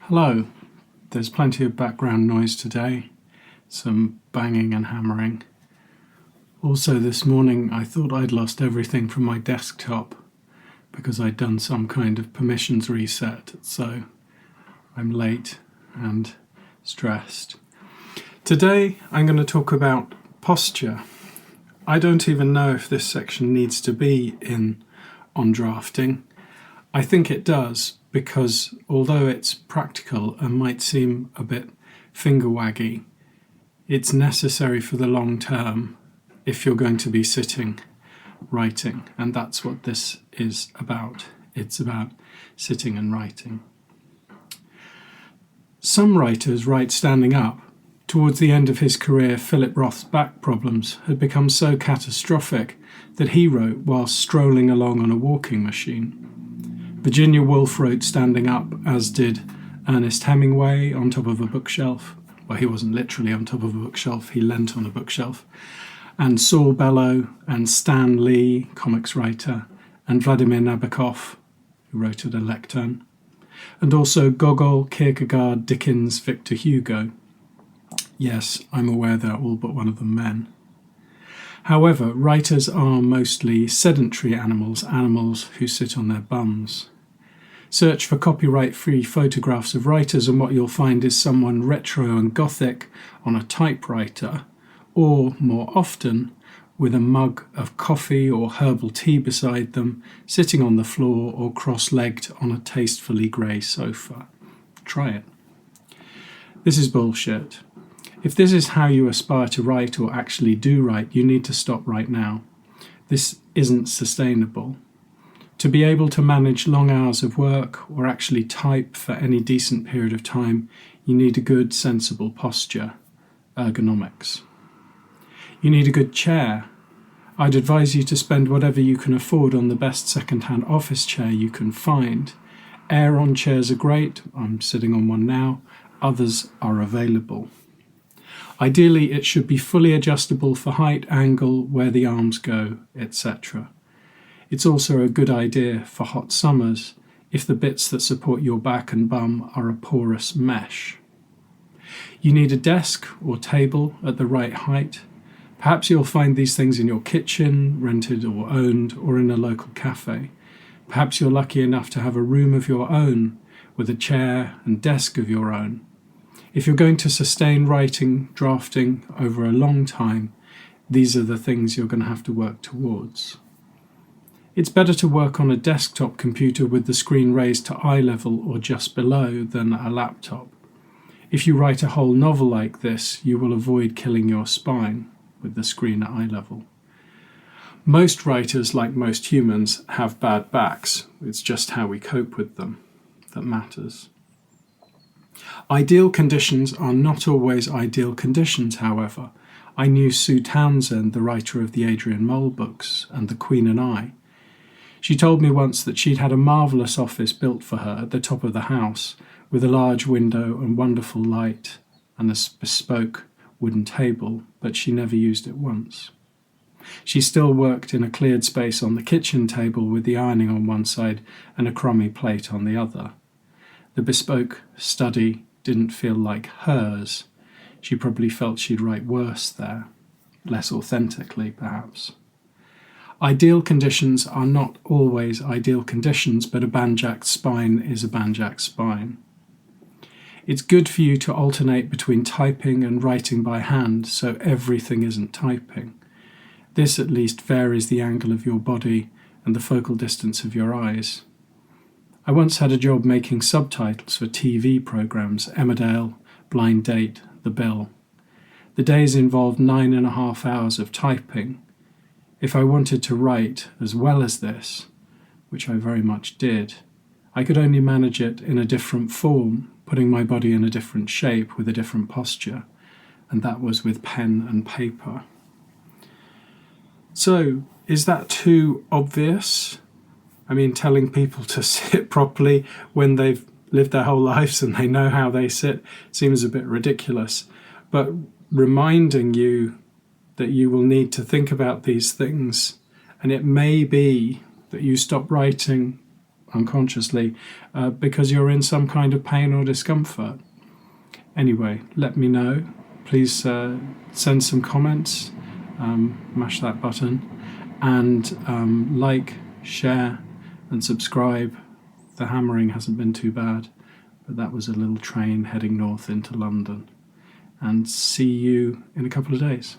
Hello, there's plenty of background noise today, some banging and hammering. Also this morning I thought I'd lost everything from my desktop because I'd done some kind of permissions reset, so I'm late and stressed. Today I'm going to talk about posture. I don't even know if this section needs to be on drafting. I think it does, because although it's practical and might seem a bit finger-waggy, it's necessary for the long term if you're going to be sitting writing, and that's what this is about. It's about sitting and writing. Some writers write standing up. Towards the end of his career, Philip Roth's back problems had become so catastrophic that he wrote whilst strolling along on a walking machine. Virginia Woolf wrote standing up, as did Ernest Hemingway on top of a bookshelf. Well, he wasn't literally on top of a bookshelf, he leant on a bookshelf. And Saul Bellow and Stan Lee, comics writer, and Vladimir Nabokov, who wrote at a lectern. And also Gogol, Kierkegaard, Dickens, Victor Hugo. Yes, I'm aware they're all but one of them men. However, writers are mostly sedentary animals who sit on their bums. Search for copyright-free photographs of writers and what you'll find is someone retro and gothic on a typewriter, or, more often, with a mug of coffee or herbal tea beside them, sitting on the floor or cross-legged on a tastefully grey sofa. Try it. This is bullshit. If this is how you aspire to write or actually do write, you need to stop right now. This isn't sustainable. To be able to manage long hours of work or actually type for any decent period of time, you need a good, sensible posture, ergonomics. You need a good chair. I'd advise you to spend whatever you can afford on the best second-hand office chair you can find. Air-on chairs are great. I'm sitting on one now. Others are available. Ideally, it should be fully adjustable for height, angle, where the arms go, etc. It's also a good idea for hot summers if the bits that support your back and bum are a porous mesh. You need a desk or table at the right height. Perhaps you'll find these things in your kitchen, rented or owned, or in a local cafe. Perhaps you're lucky enough to have a room of your own with a chair and desk of your own. If you're going to sustain writing, drafting over a long time, these are the things you're going to have to work towards. It's better to work on a desktop computer with the screen raised to eye level or just below than a laptop. If you write a whole novel like this, you will avoid killing your spine with the screen at eye level. Most writers, like most humans, have bad backs. It's just how we cope with them that matters. Ideal conditions are not always ideal conditions, however. I knew Sue Townsend, the writer of the Adrian Mole books and The Queen and I. She told me once that she'd had a marvellous office built for her at the top of the house, with a large window and wonderful light and a bespoke wooden table, but she never used it once. She still worked in a cleared space on the kitchen table with the ironing on one side and a crummy plate on the other. The bespoke study didn't feel like hers. She probably felt she'd write worse there, less authentically perhaps. Ideal conditions are not always ideal conditions, but a banjacked spine is a banjacked spine. It's good for you to alternate between typing and writing by hand, so everything isn't typing. This at least varies the angle of your body and the focal distance of your eyes. I once had a job making subtitles for TV programs, Emmerdale, Blind Date, The Bill. The days involved 9.5 hours of typing. If I wanted to write as well as this, which I very much did, I could only manage it in a different form, putting my body in a different shape with a different posture, and that was with pen and paper. So, is that too obvious? I mean, telling people to sit properly when they've lived their whole lives and they know how they sit seems a bit ridiculous, but reminding you that you will need to think about these things, and it may be that you stop writing unconsciously because you're in some kind of pain or discomfort. Anyway, let me know. Please send some comments, mash that button, and like, share, and subscribe. The hammering hasn't been too bad, but that was a little train heading north into London. And see you in a couple of days.